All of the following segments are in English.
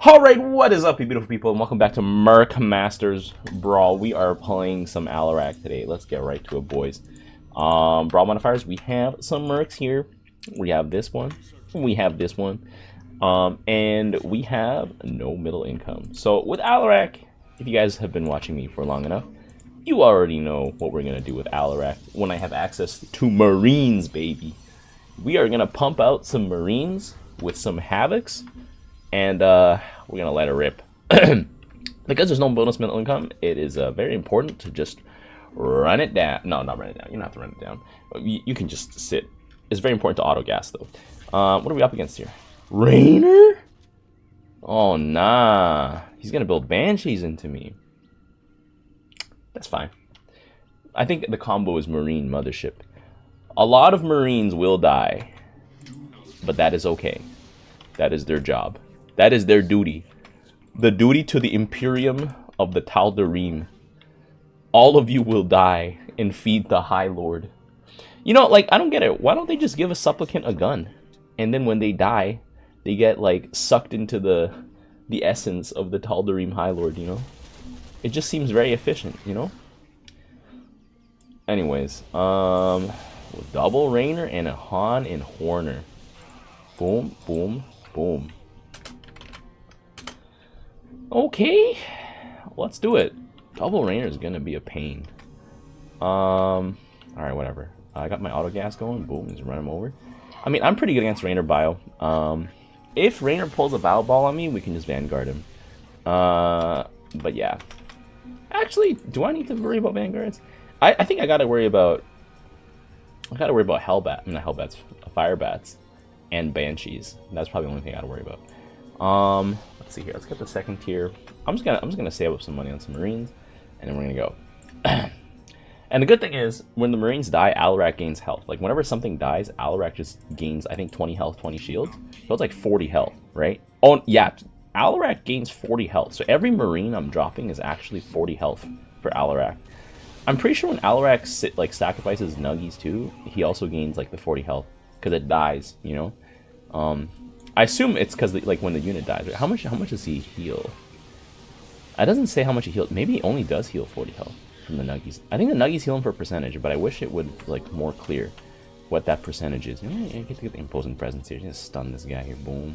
Alright, what is up, you beautiful people, and welcome back to MERCS Masters Brawl. We are playing some Alarak today. Let's get right to it, boys. Brawl modifiers, we have some MERCS here. We have this one, we have this one, and we have no middle income. So with Alarak, if you guys have been watching me for long enough, you already know what we're going to do with Alarak when I have access to Marines, baby. We are going to pump out some Marines with some Havocs, and we're gonna let it rip. Because there's no bonus middle income, it is very important to just run it down. No, not run it down. You don't have to run it down. You can just sit. It's very important to auto gas though. What are we up against here? Rainer? Oh nah, he's gonna build Banshees into me. That's fine. I think the combo is Marine Mothership. A lot of Marines will die, but that is okay. That is their job. That is their duty. The duty to the Imperium of the Tal'Darim. All of you will die and feed the High Lord. You know, like, I don't get it. Why don't they just give a supplicant a gun? And then when they die, they get, like, sucked into the essence of the Tal'Darim High Lord, you know? It just seems very efficient, you know? Anyways, double Rainer and a Han and Horner. Boom, boom, boom. Okay, let's do it. Double Rainer is gonna be a pain. All right, whatever. I got my auto gas going. Boom, just run him over. I mean, I'm pretty good against Rainer bio. If Rainer pulls a VANGUARD on me, we can just Vanguard him. But yeah. Actually, do I need to worry about Vanguards? I think I gotta worry about. I gotta worry about Hellbat. Not Hellbats, Firebats, and Banshees. That's probably the only thing I gotta worry about. Let's see here. Let's get the second tier. I'm just gonna save up some money on some Marines, and then we're gonna go. And the good thing is, when the Marines die, Alarak gains health. Like whenever something dies, Alarak just gains, I think, 20 health, 20 shields. So it's like 40 health, right? Oh yeah, Alarak gains 40 health. So every Marine I'm dropping is actually 40 health for Alarak. I'm pretty sure when Alarak sacrifices Nuggies too, he also gains like the 40 health because it dies, you know. I assume it's because like when the unit dies. Right? How much does he heal? It doesn't say how much he heals. Maybe he only does heal 40 health from the Nuggies. I think the Nuggies heal him for percentage, but I wish it would like more clear what that percentage is. I get to get the imposing presence here. Just stun this guy here. Boom.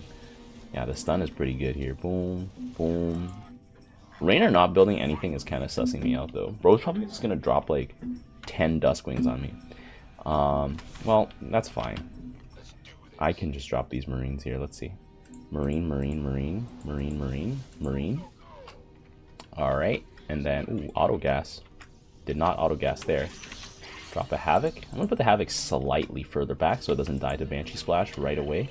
Yeah, the stun is pretty good here. Boom, boom. Rainer not building anything is kind of sussing me out though. Bro's probably just gonna drop like 10 Duskwings on me. Well, that's fine. I can just drop these Marines here. Let's see. Marine, Marine, Marine, Marine, Marine, Marine. Alright. And then, ooh, auto gas. Did not auto gas there. Drop a Havoc. I'm going to put the Havoc slightly further back so it doesn't die to Banshee Splash right away.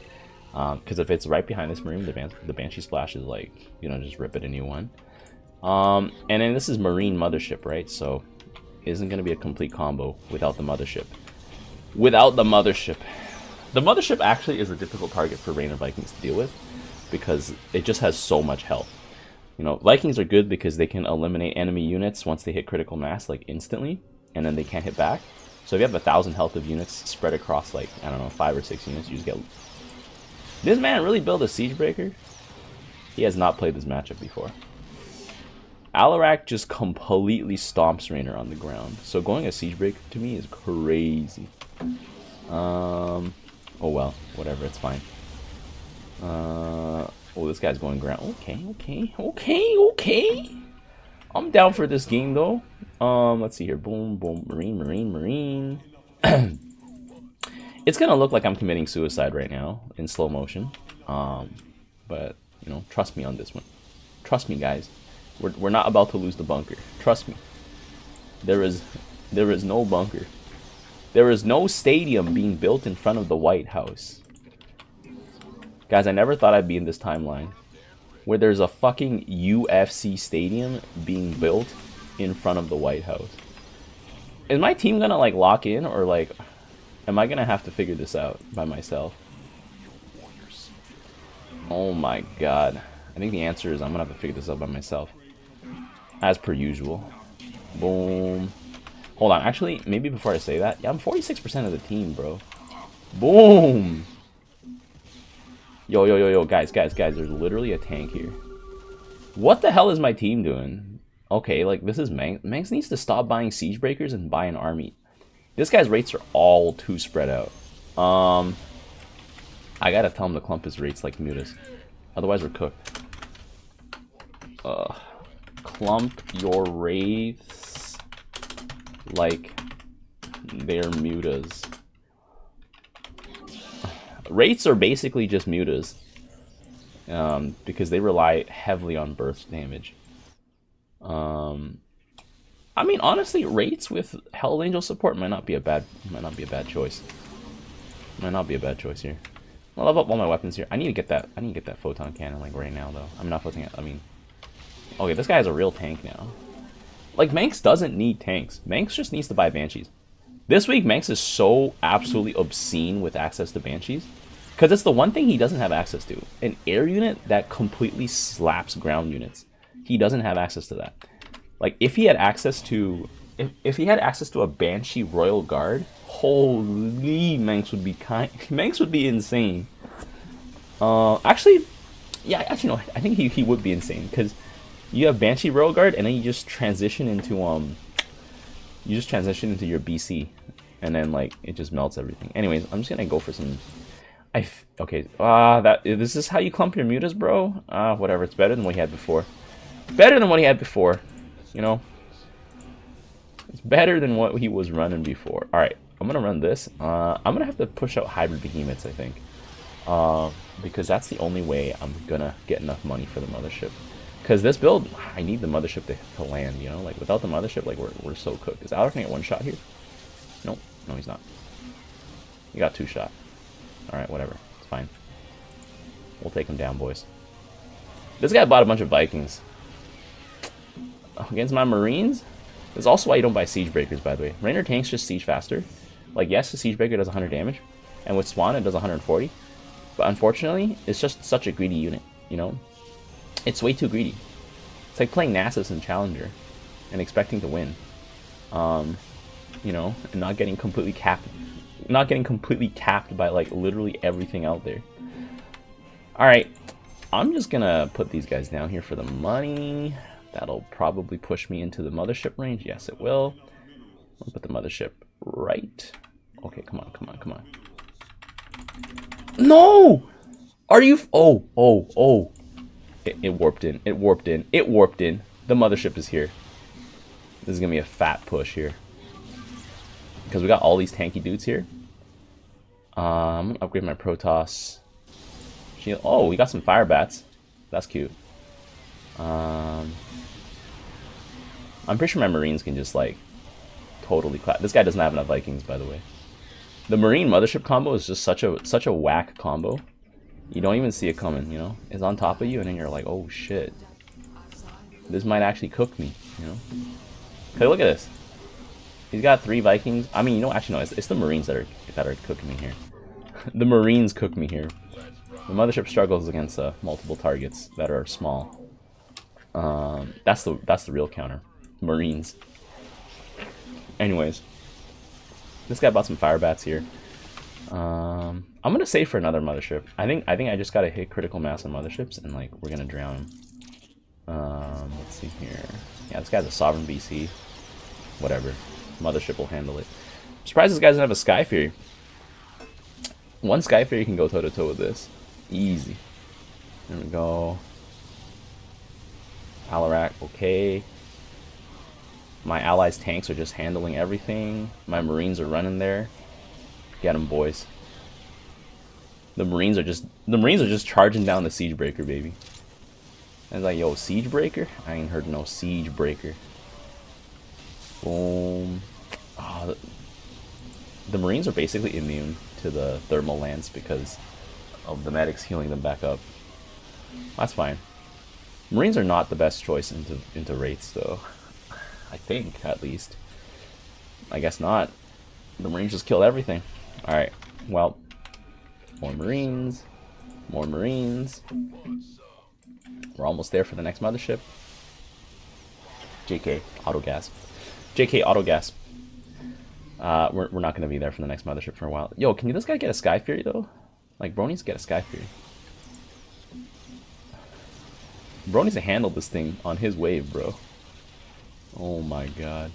Because if it's right behind this Marine, the Banshee Splash is like, you know, just rip it a new one. And then this is Marine Mothership, right? So, it isn't going to be a complete combo without the Mothership. Without the Mothership. The Mothership actually is a difficult target for Rainer Vikings to deal with because it just has so much health. You know, Vikings are good because they can eliminate enemy units once they hit critical mass, like instantly, and then they can't hit back. So if you have 1,000 health of units spread across, like, I don't know, 5 or 6 units, you just get... This man really built a Siege Breaker? He has not played this matchup before. Alarak just completely stomps Rainer on the ground. So going a Siege Breaker to me is crazy. Oh well, whatever, it's fine. Oh, this guy's going ground. Okay. I'm down for this game though. Let's see here. Boom, boom, Marine, Marine, Marine. It's gonna look like I'm committing suicide right now in slow motion. But you know, trust me on this one. Trust me, guys. We're not about to lose the bunker. Trust me. There is no bunker. There is no stadium being built in front of the White House. Guys, I never thought I'd be in this timeline where there's a fucking UFC stadium being built in front of the White House. Is my team gonna like lock in, or like am I gonna have to figure this out by myself? Oh my god. I think the answer is I'm gonna have to figure this out by myself. As per usual. Boom. Hold on, actually, maybe before I say that, yeah, I'm 46% of the team, bro. Boom! Yo, guys, there's literally a tank here. What the hell is my team doing? Okay, like, this is Manx. Manx needs to stop buying siege breakers and buy an army. This guy's rates are all too spread out. I gotta tell him to clump his rates like mutas. Otherwise, we're cooked. Clump your wraiths like they're mutas. Rates are basically just mutas. Because they rely heavily on burst damage. I mean, honestly, rates with Hell Angel support might not be a bad choice. Might not be a bad choice here. I'll level up all my weapons here. I need to get that. I need to get that photon cannon like right now, though. I'm not putting it. I mean, okay, this guy has a real tank now. Like, Manx doesn't need tanks. Manx just needs to buy Banshees. This week, Manx is so absolutely obscene with access to Banshees. Because it's the one thing he doesn't have access to. An air unit that completely slaps ground units. He doesn't have access to that. Like, if he had access to... If he had access to a Banshee Royal Guard, holy, Manx would be Manx would be insane. Actually, yeah, actually no, I think he would be insane, because you have Banshee Royal Guard, and then you just transition into your BC, and then like it just melts everything. Anyways, I'm just gonna go for some. This is how you clump your mutas, bro. Whatever. It's better than what he had before. Better than what he had before. You know. It's better than what he was running before. All right, I'm gonna run this. I'm gonna have to push out hybrid behemoths, I think, because that's the only way I'm gonna get enough money for the mothership. Because this build, I need the mothership to land. You know, like without the mothership, like we're so cooked. Is Alec gonna get one shot here? Nope. No, he's not. He got 2 shot. All right, whatever. It's fine. We'll take him down, boys. This guy bought a bunch of Vikings against my Marines. That's also why you don't buy Siege Breakers, by the way. Rainer tanks just siege faster. Like, yes, the Siege Breaker does 100 damage, and with Swan it does 140. But unfortunately, it's just such a greedy unit, you know? It's way too greedy. It's like playing Nasus and Challenger and expecting to win. You know, and not getting completely capped. Not getting completely capped by, like, literally everything out there. Alright, I'm just gonna put these guys down here for the money. That'll probably push me into the mothership range. Yes, it will. I'll put the mothership right. Okay, come on, come on, come on. No! Are you... Oh. It warped in. It warped in. It warped in. The mothership is here. This is going to be a fat push here. Because we got all these tanky dudes here. I'm going to upgrade my Protoss. Oh, we got some fire bats. That's cute. I'm pretty sure my Marines can just, like, totally clap. This guy doesn't have enough Vikings, by the way. The Marine Mothership combo is just such a whack combo. You don't even see it coming, you know? It's on top of you, and then you're like, oh, shit. This might actually cook me, you know? Okay, look at this. He's got 3 Vikings. I mean, you know, actually, no, it's the Marines that are cooking me here. The Marines cook me here. The Mothership struggles against multiple targets that are small. That's the real counter. Marines. Anyways, this guy bought some fire bats here. I'm gonna save for another mothership. I think I just gotta hit critical mass on motherships, and like we're gonna drown him. Let's see here. Yeah, this guy's a sovereign BC. Whatever. Mothership will handle it. I'm surprised this guy doesn't have a Sky Fury. One Sky Fury can go toe to toe with this. Easy. There we go. Alarak, okay. My allies' tanks are just handling everything. My Marines are running there. Get them, boys. The Marines are just charging down the Siege Breaker, baby. And it's like, yo, Siege Breaker? I ain't heard no Siege Breaker. Boom. Oh, the Marines are basically immune to the thermal lance because of the medics healing them back up. That's fine. Marines are not the best choice into rates, though. I think, at least. I guess not. The Marines just killed everything. Alright, well. More Marines. More Marines. We're almost there for the next mothership. JK, autogas. JK, autogas. We're not going to be there for the next mothership for a while. Yo, can this guy get a Sky Fury, though? Like, bro needs to get a Sky Fury. Bro needs to handle this thing on his wave, bro. Oh my god.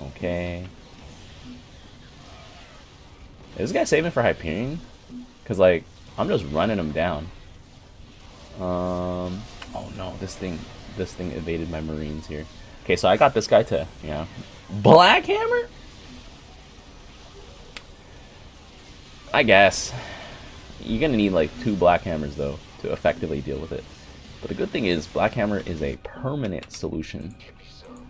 Okay. Is this guy saving for Hyperion? Cause like I'm just running him down. Oh no, this thing evaded my Marines here. Okay, so I got this guy to, you know, Black Hammer? I guess. You're gonna need like 2 Black Hammers though to effectively deal with it. But the good thing is Black Hammer is a permanent solution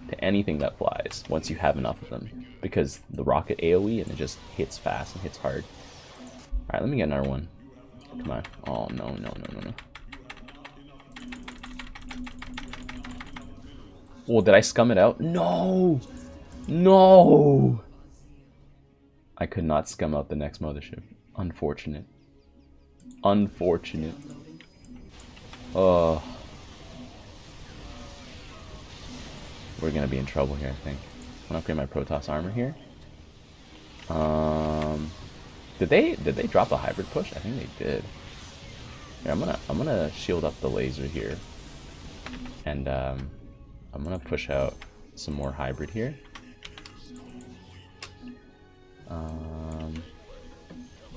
to anything that flies once you have enough of them. Because the rocket AoE and it just hits fast and hits hard. Alright, let me get another one. Come on. Oh no, no, no, no, no. Oh, did I scum it out? No! No! I could not scum out the next Mothership. Unfortunate. Unfortunate. Oh. We're gonna be in trouble here, I think. I'm gonna upgrade my Protoss armor here. Did they drop a hybrid push? I think they did. Here, I'm gonna shield up the laser here. And I'm gonna push out some more hybrid here.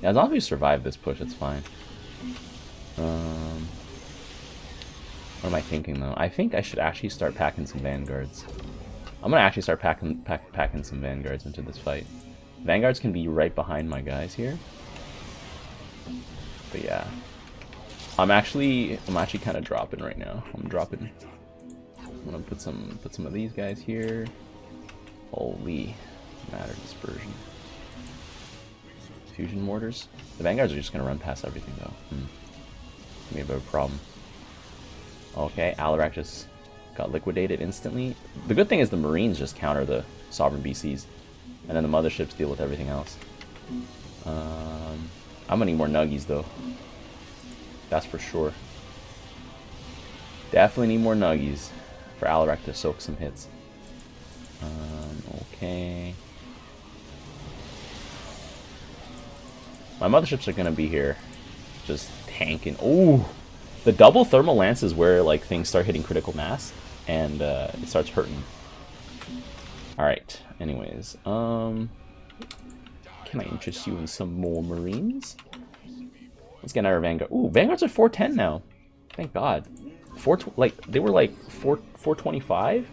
Yeah, as long as we survive this push, it's fine. What am I thinking though? I think I should actually start packing some Vanguards. I'm gonna actually start packing some Vanguards into this fight. Vanguards can be right behind my guys here. But yeah. I'm actually kind of dropping right now. I'm dropping. I'm gonna put some of these guys here. Holy matter dispersion. Fusion mortars. The Vanguards are just gonna run past everything though. Maybe a bit of a problem. Okay, Alarak just got liquidated instantly. The good thing is the Marines just counter the Sovereign BCs, and then the Motherships deal with everything else. I'm gonna need more Nuggies though. That's for sure. Definitely need more Nuggies for Alarak to soak some hits. Okay. My Motherships are gonna be here, just tanking. Oh, the double thermal lance is where like things start hitting critical mass, and it starts hurting. All right. Anyways, can I interest you in some more Marines? Let's get another Vanguard. Ooh, Vanguards are 410 now. Thank God. They were like 425.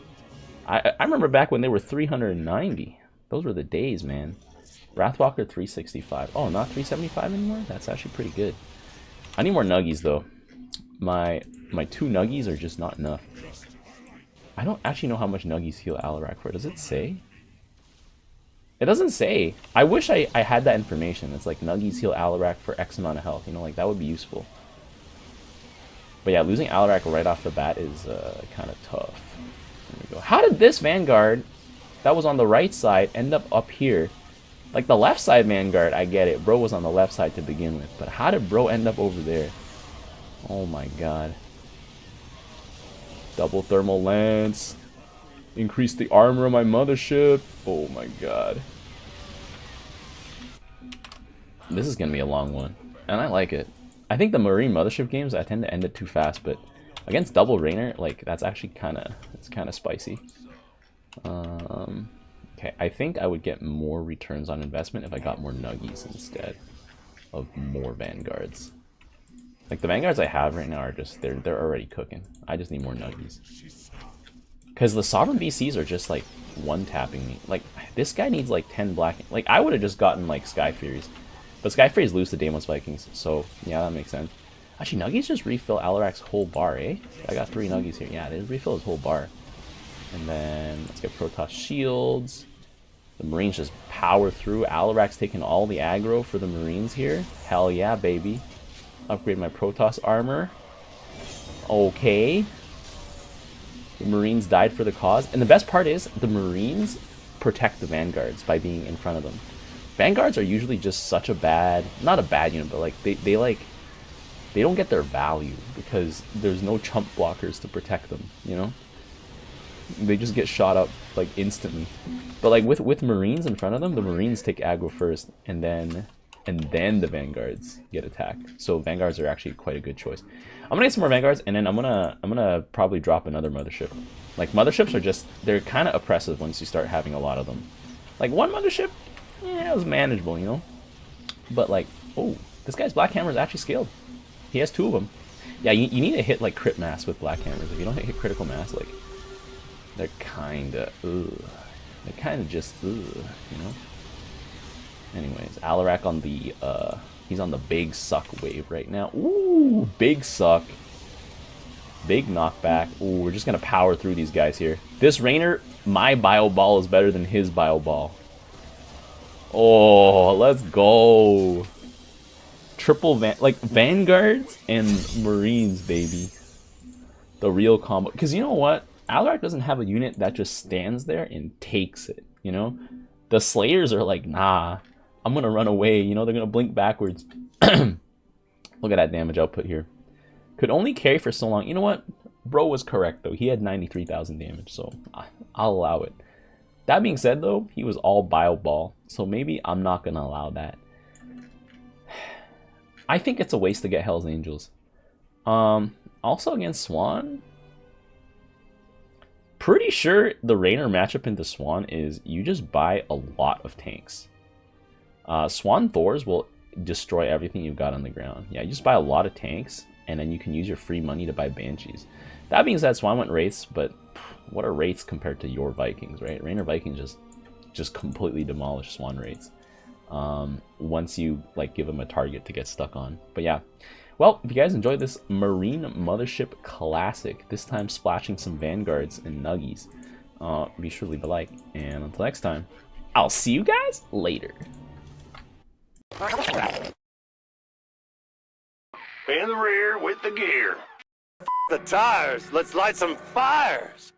I remember back when they were 390. Those were the days, man. Wrathwalker 365. Oh, not 375 anymore? That's actually pretty good. I need more Nuggies though. My 2 Nuggies are just not enough. I don't actually know how much Nuggies heal Alarak for. Does it say? It doesn't say. I wish I had that information. It's like Nuggies heal Alarak for X amount of health. You know, like that would be useful. But yeah, losing Alarak right off the bat is kind of tough. There we go. How did this Vanguard that was on the right side end up here? Like the left side Vanguard, I get it. Bro was on the left side to begin with. But how did bro end up over there? Oh my god. Double thermal lance. Increase the armor of my Mothership. Oh my god. This is gonna be a long one. And I like it. I think the Marine Mothership games, I tend to end it too fast, but against Double Rainer, like that's actually kinda spicy. Okay, I think I would get more returns on investment if I got more Nuggies instead of more Vanguards. Like the Vanguards I have right now are just they're already cooking. I just need more Nuggies. Cause the Sovereign BCs are just like one-tapping me. Like this guy needs like 10 black. Like I would have just gotten like Sky Furies, but Sky Furies lose to Daemons Vikings. So yeah, that makes sense. Actually, Nuggies just refill Alarak's whole bar, eh? I got 3 Nuggies here. Yeah, they refill his whole bar. And then let's get Protoss shields. The Marines just power through. Alarak's taking all the aggro for the Marines here. Hell yeah, baby. Upgrade my Protoss armor. Okay. The Marines died for the cause. And the best part is, the Marines protect the Vanguards by being in front of them. Vanguards are usually just such a bad, not a bad unit, but like, they don't get their value because there's no chump blockers to protect them, you know? They just get shot up like instantly. But like with Marines in front of them, the Marines take aggro first, and then and then the Vanguards get attacked. So Vanguards are actually quite a good choice. I'm gonna get some more Vanguards, and then I'm gonna probably drop another Mothership. Like, Motherships are just, they're kind of oppressive once you start having a lot of them. Like, one Mothership, yeah, it was manageable, you know? But like, oh, this guy's Black Hammer is actually skilled. He has 2 of them. Yeah, you need to hit like crit mass with Black Hammers. If you don't hit critical mass, like, they're kinda, ugh. They're kinda just, ugh, you know? Anyways, Alarak on the, he's on the big suck wave right now. Ooh, big suck. Big knockback. Ooh, we're just gonna power through these guys here. This Rainer, my Bio Ball is better than his Bio Ball. Oh, let's go. Triple like Vanguards and Marines, baby. The real combo. Because you know what? Alarak doesn't have a unit that just stands there and takes it, you know? The Slayers are like, nah, I'm gonna run away, you know? They're gonna blink backwards. Look at that damage output here. Could only carry for so long. You know what? Bro was correct, though. He had 93,000 damage, so I'll allow it. That being said, though, he was all Bio Ball, so maybe I'm not gonna allow that. I think it's a waste to get Hell's Angels. Also against Swan, pretty sure the Rainer matchup into Swan is you just buy a lot of tanks. Swan Thors will destroy everything you've got on the ground. Yeah, you just buy a lot of tanks, and then you can use your free money to buy Banshees. That being said, Swan went Wraiths, but what are Wraiths compared to your Vikings, right? Rainer Vikings just completely demolish Swan Wraiths. Once you like give them a target to get stuck on. But yeah, well, if you guys enjoyed this Marine Mothership Classic, this time splashing some Vanguards and Nuggies, be sure to leave a like, and until next time, I'll see you guys later. In the rear with the gear. The tires, let's light some fires.